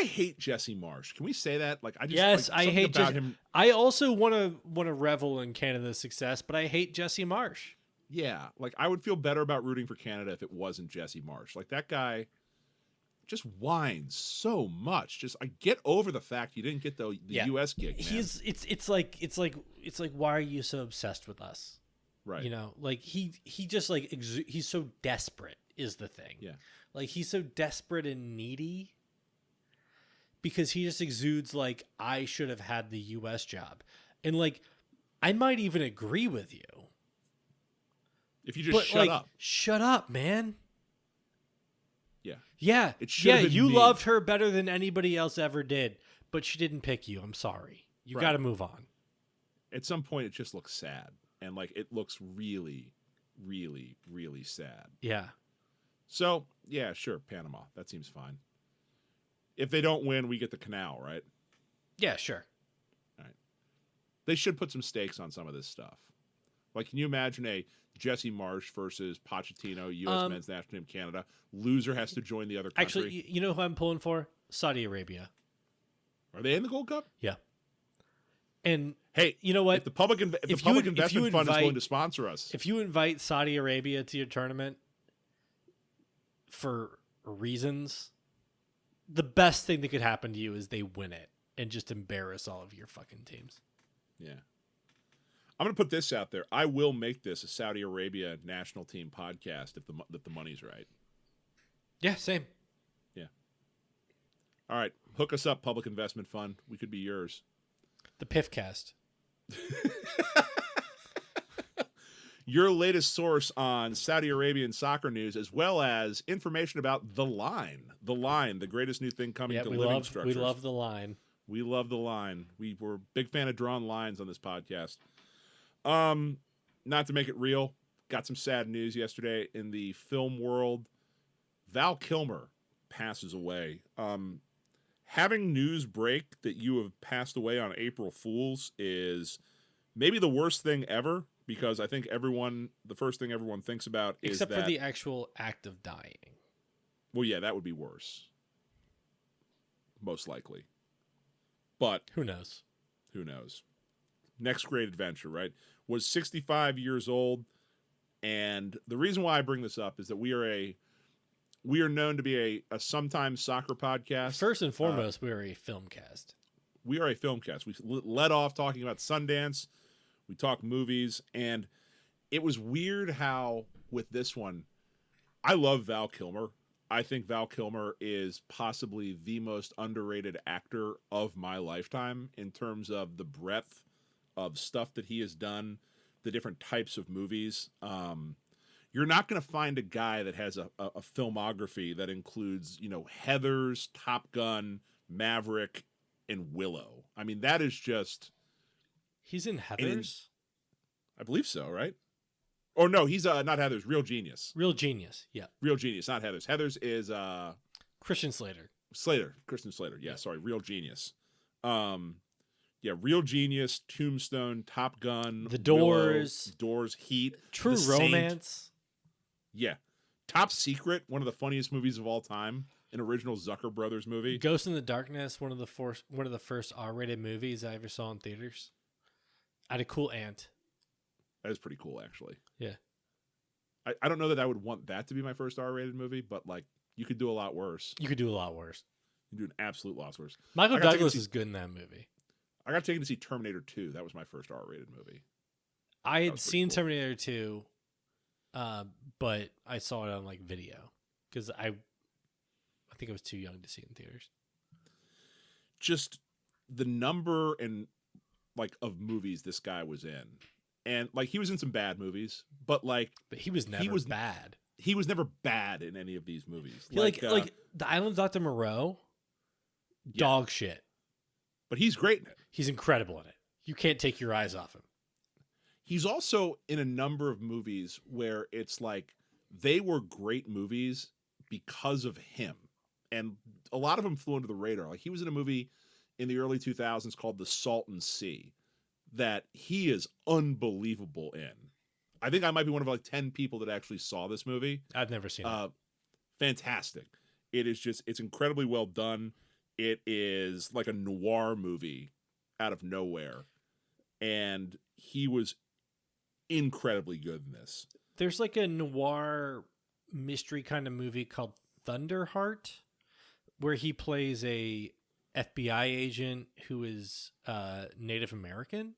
I hate Jesse Marsh. Can we say that? Like, I just Yes, like, I something hate about Jesse. him. I also want to revel in Canada's success, but I hate Jesse Marsh. Yeah, like I would feel better about rooting for Canada if it wasn't Jesse Marsh. Like that guy just whines so much. Just I get over the fact you didn't get the Yeah. US gig, man. It's like why are you so obsessed with us? Right. You know, like he just like he's so desperate is the thing. Yeah. Like he's so desperate and needy because he just exudes like I should have had the US job. And like I might even agree with you. If you just shut up. Shut up, man. Yeah. Yeah. It should have been you me. loved her better than anybody else ever did, but she didn't pick you. I'm sorry. You Right. got to move on. At some point it just looks sad. And like it looks really, really, really sad. Yeah. So, yeah, sure, Panama. That seems fine. If they don't win, we get the canal, right? Yeah, sure. They should put some stakes on some of this stuff. Like, can you imagine a Jesse Marsh versus Pochettino, U.S. men's national team, Canada? Loser has to join the other country. Actually, you know who I'm pulling for? Saudi Arabia. Are they in the Gold Cup? Yeah. And hey, you know what? If the Public Investment Fund is willing to sponsor us, if you invite Saudi Arabia to your tournament for reasons, the best thing that could happen to you is they win it and just embarrass all of your fucking teams. yeah. I'm going to put this out there. I will make this a Saudi Arabia national team podcast if the money's right. Yeah, same. Yeah. All right. Hook us up, Public Investment Fund. We could be yours. The Piffcast. Your latest source on Saudi Arabian soccer news, as well as information about The Line. The Line, the greatest new thing coming to living structures. We love The Line. We love The Line. We're a big fan of drawing lines on this podcast. Not to make it real, got some sad news yesterday in the film world. Val Kilmer passes away. Having news break that you have passed away on April Fool's is maybe the worst thing ever, because I think the first thing everyone thinks about is except for the actual act of dying. Well, yeah, that would be worse. Most likely. But who knows? Who knows? Next great adventure, right? Was 65 years old, and the reason why I bring this up is that we are known to be a sometimes soccer podcast. First and foremost, we are a film cast. We are a film cast. We led off talking about Sundance. We talk movies, and it was weird how with this one, I love Val Kilmer. I think Val Kilmer is possibly the most underrated actor of my lifetime in terms of the breadth of stuff that he has done, the different types of movies. You're not going to find a guy that has a filmography that includes, Heathers, Top Gun, Maverick, and Willow. I mean, that is just... He's in Heathers? I believe so, right? Or no, he's not Heathers, Real Genius. Real Genius, yeah. Real Genius, not Heathers. Heathers is... Christian Slater. Christian Slater, yeah, sorry, Real Genius. Yeah, Real Genius, Tombstone, Top Gun, The Doors. Willow, Doors, Heat. True Romance. Yeah. Top Secret, one of the funniest movies of all time. An original Zucker Brothers movie. Ghost in the Darkness, one of the first R-rated movies I ever saw in theaters. I had a cool aunt. That is pretty cool, actually. Yeah. I don't know that I would want that to be my first R-rated movie, but, you could do a lot worse. You could do a lot worse. You could do an absolute lot worse. Michael Douglas is good in that movie. I got taken to see Terminator 2. That was my first R-rated movie. I had seen cool. Terminator 2, but I saw it on video because I think I was too young to see it in theaters. Just the number and of movies this guy was in, and he was in some bad movies, but he was never bad. He was never bad in any of these movies. The Island of Dr. Moreau, dog shit. But he's great in it. He's incredible in it. You can't take your eyes off him. He's also in a number of movies where it's they were great movies because of him. And a lot of them flew under the radar. He was in a movie in the early 2000s called The Salton Sea that he is unbelievable in. I think I might be one of 10 people that actually saw this movie. I've never seen it. Fantastic. It is it's incredibly well done. It is like a noir movie out of nowhere. And he was incredibly good in this. There's like a noir mystery kind of movie called Thunderheart, where he plays a FBI agent who is Native American.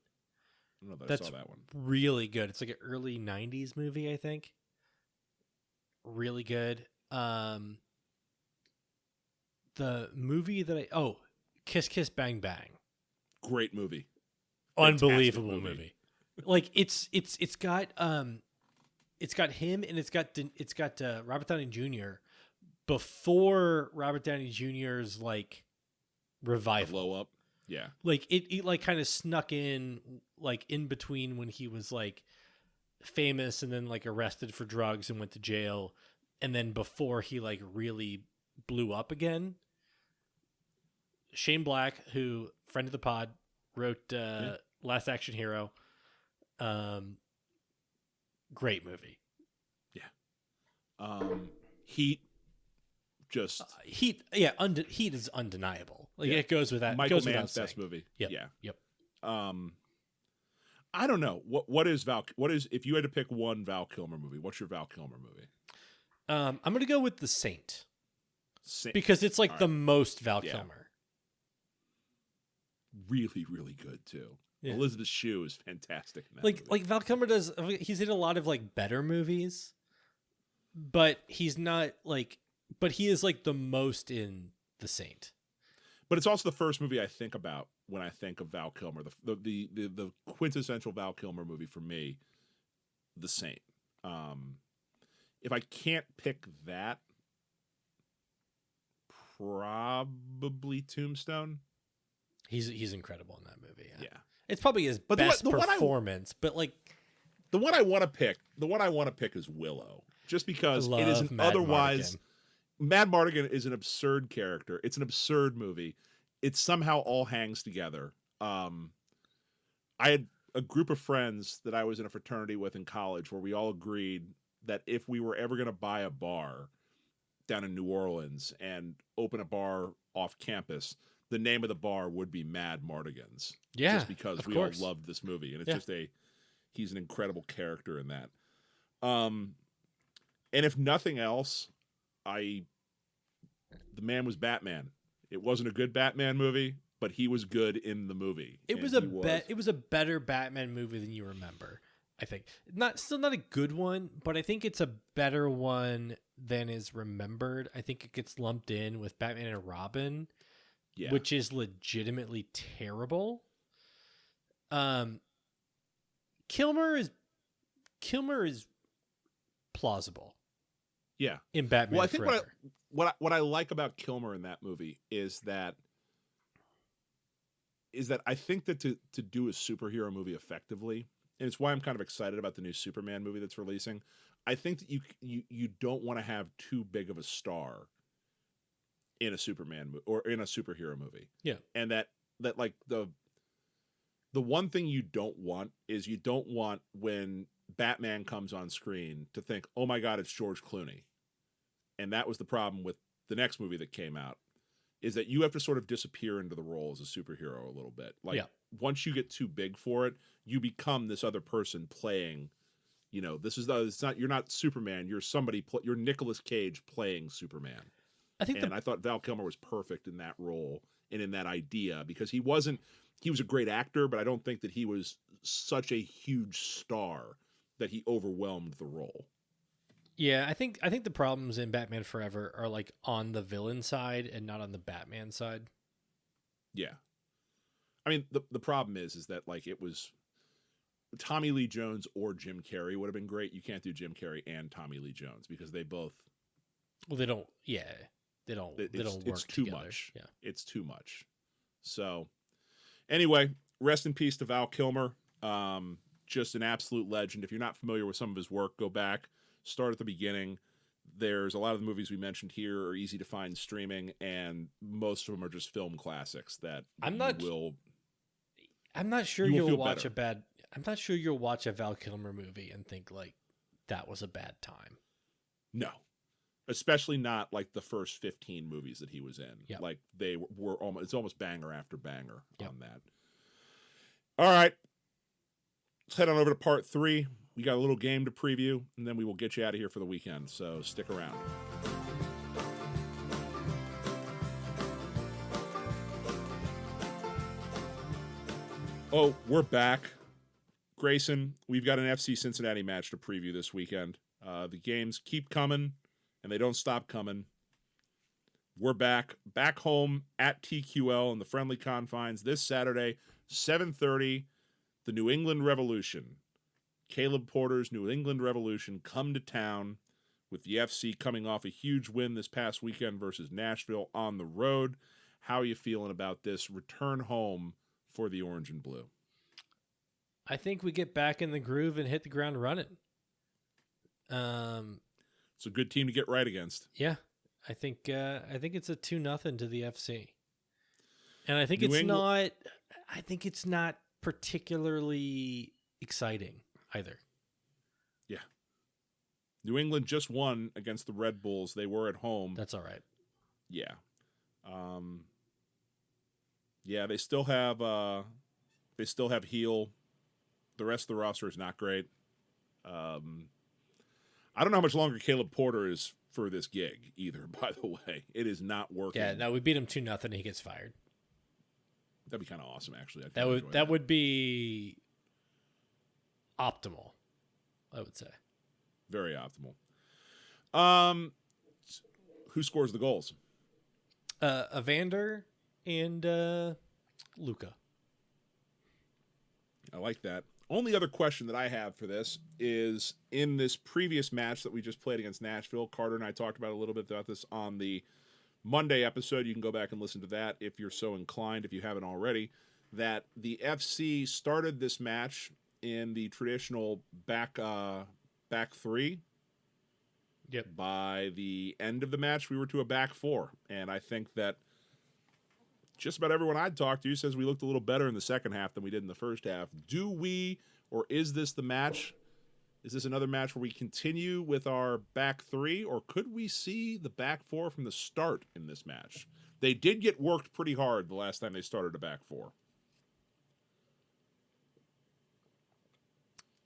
I don't know that That's I saw that one. really good. It's like an early 90s movie, I think. Really good. The movie that Kiss Kiss Bang Bang. Great movie. Unbelievable Fantastic movie. Like it's got him and it's got Robert Downey Jr. before Robert Downey Jr.'s like revival. Blow up. Yeah. Like it like kind of snuck in like in between when he was like famous and then like arrested for drugs and went to jail, and then before he like really blew up again. Shane Black, who friend of the pod, wrote Last Action Hero. Great movie. Yeah. Heat. Just Heat. Yeah. Heat is undeniable. Like it goes with that. Michael goes Mann's without best saying. movie. Yep. Yeah. Yep. I don't know what is if you had to pick one Val Kilmer movie, what's your Val Kilmer movie? I'm gonna go with The Saint because it's like the most Val Kilmer. Really, really good too. Yeah. Elizabeth Shue is fantastic in that movie. Like Val Kilmer does. He's in a lot of like better movies, but he's not like. But he is like the most in The Saint. But it's also the first movie I think about when I think of Val Kilmer. The quintessential Val Kilmer movie for me, The Saint. If I can't pick that, probably Tombstone. He's incredible in that movie. Yeah. It's probably his best performance, but like the one I want to pick is Willow, just because it is an otherwise. Mad Mardigan is an absurd character. It's an absurd movie. It somehow all hangs together. I had a group of friends that I was in a fraternity with in college where we all agreed that if we were ever going to buy a bar down in New Orleans and open a bar off campus, the name of the bar would be Mad Mardigans. Yeah, just because we all loved this movie, and it's he's an incredible character in that. And if nothing else, the man was Batman. It wasn't a good Batman movie, but he was good in the movie. It was a better Batman movie than you remember. I think still not a good one, but I think it's a better one than is remembered. I think it gets lumped in with Batman and Robin. Yeah. Which is legitimately terrible. Kilmer is plausible. Yeah. In Batman. Well, I think what I like about Kilmer in that movie is that I think that to do a superhero movie effectively, and it's why I'm kind of excited about the new Superman movie that's releasing. I think that you don't want to have too big of a star in a Superman or in a superhero movie. Yeah. And that like the one thing you don't want is you don't want when Batman comes on screen to think, "Oh my God, it's George Clooney." And that was the problem with the next movie that came out, is that you have to sort of disappear into the role as a superhero a little bit. Like once you get too big for it, you become this other person playing, you're not Superman. You're you're Nicolas Cage playing Superman. I thought Val Kilmer was perfect in that role and in that idea, because he was a great actor, but I don't think that he was such a huge star that he overwhelmed the role. Yeah, I think the problems in Batman Forever are like on the villain side and not on the Batman side. Yeah. I mean, the problem is that like it was Tommy Lee Jones or Jim Carrey would have been great. You can't do Jim Carrey and Tommy Lee Jones because they both. Well, they don't. Yeah, they don't work it's too together. Much. Yeah, it's too much. So, anyway, rest in peace to Val Kilmer. Just an absolute legend. If you're not familiar with some of his work, go back, start at the beginning. There's a lot of the movies we mentioned here are easy to find streaming, and most of them are just film classics that I'm not sure you'll watch a Val Kilmer movie and think like that was a bad time. No, especially not like the first 15 movies that he was in. Yep. Like they were almost, it's almost banger after banger Yep. on that. All right, let's head on over to part 3. We got a little game to preview, and then we will get you out of here for the weekend. So stick around. Oh, we're back. Grayson, we've got an FC Cincinnati match to preview this weekend. The games keep coming, and they don't stop coming. We're back home at TQL in the friendly confines this Saturday, 7:30, the New England Revolution. Caleb Porter's New England Revolution come to town with the FC coming off a huge win this past weekend versus Nashville on the road. How are you feeling about this return home for the Orange and Blue? I think we get back in the groove and hit the ground running. It's a good team to get right against. Yeah, I think it's a 2-0 to the FC, and I think New England- it's not particularly exciting either. Yeah. New England just won against the Red Bulls. They were at home. That's all right. Yeah. Yeah, they still have Heel. The rest of the roster is not great. I don't know how much longer Caleb Porter is for this gig either, by the way. It is not working. Yeah, no, we beat him 2-0 and he gets fired. That'd be kind of awesome, actually. That would be optimal, I would say. Very optimal. Who scores the goals? Evander and Luca. I like that. Only other question that I have for this is, in this previous match that we just played against Nashville, Carter and I talked about a little bit about this on the Monday episode. You can go back and listen to that if you're so inclined, if you haven't already, that the FC started this match in the traditional back three. Yep. By the end of the match, we were to a back 4. And I think that just about everyone I'd talked to says we looked a little better in the second half than we did in the first half. Do we, or is this the match? Is this another match where we continue with our back 3, or could we see the back 4 from the start in this match? They did get worked pretty hard the last time they started a back 4.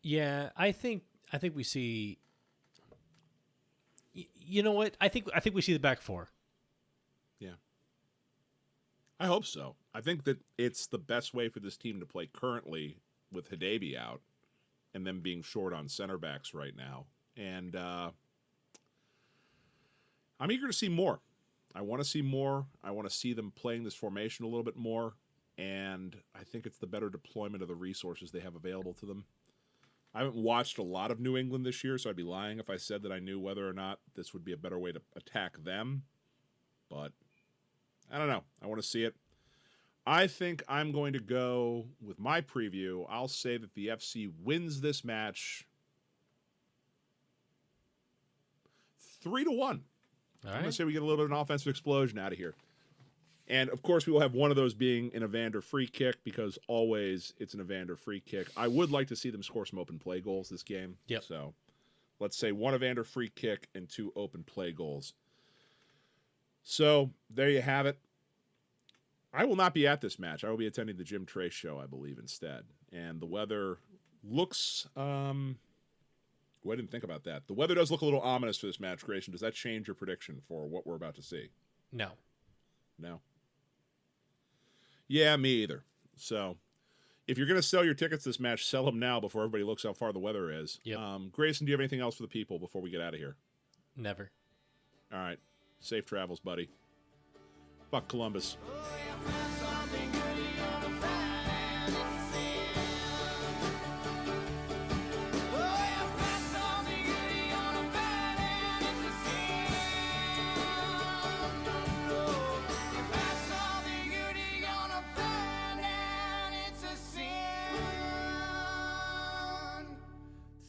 Yeah, I think we see. You know what? I think we see the back 4. Yeah. I hope so. I think that it's the best way for this team to play currently with Hidebe out and them being short on center backs right now. And I'm eager to see more. I want to see more. I want to see them playing this formation a little bit more. And I think it's the better deployment of the resources they have available to them. I haven't watched a lot of New England this year, so I'd be lying if I said that I knew whether or not this would be a better way to attack them. But I don't know. I want to see it. I think I'm going to go with my preview. I'll say that the FC wins this match 3-1. All I'm right. going to say we get a little bit of an offensive explosion out of here. And, of course, we will have one of those being an Evander free kick, because always it's an Evander free kick. I would like to see them score some open play goals this game. Yep. So let's say 1 Evander free kick and 2 open play goals. So there you have it. I will not be at this match. I will be attending the Jim Trace show, I believe, instead. And the weather looks... well, I didn't think about that. The weather does look a little ominous for this match, Grayson. Does that change your prediction for what we're about to see? No. No? Yeah, me either. So, if you're going to sell your tickets this match, sell them now before everybody looks how far the weather is. Yep. Grayson, do you have anything else for the people before we get out of here? Never. All right. Safe travels, buddy. Fuck Columbus.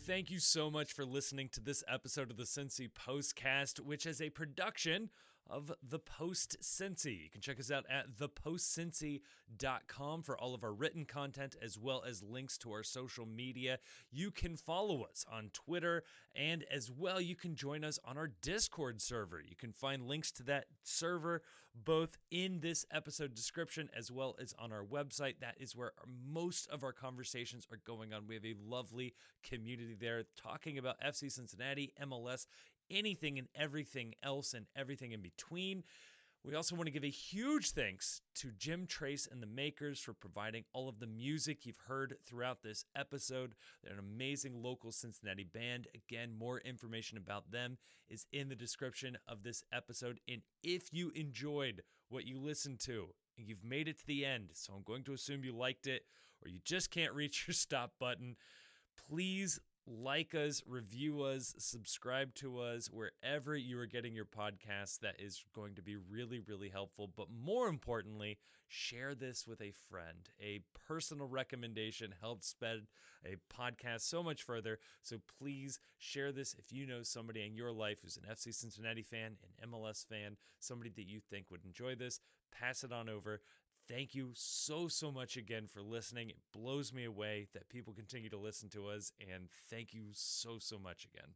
Thank you so much for listening to this episode of the Cincy Postcast, which is a production of The Post Cincy. You can check us out at thepostcincy.com for all of our written content as well as links to our social media. You can follow us on Twitter, and as well you can join us on our Discord server. You can find links to that server both in this episode description as well as on our website. That is where most of our conversations are going on. We have a lovely community there talking about FC Cincinnati, MLS, anything and everything else and everything in between. We also want to give a huge thanks to Jim Trace and the Makers for providing all of the music you've heard throughout this episode. They're an amazing local Cincinnati band. Again, more information about them is in the description of this episode. And if you enjoyed what you listened to and you've made it to the end, so I'm going to assume you liked it, or you just can't reach your stop button, please like us, review us, subscribe to us wherever you are getting your podcasts. That is going to be really, really helpful. But more importantly, share this with a friend. A personal recommendation helps spread a podcast so much further. So please share this if you know somebody in your life who's an FC Cincinnati fan, an MLS fan, somebody that you think would enjoy this. Pass it on over. Thank you so much again for listening. It blows me away that people continue to listen to us, and thank you so much again.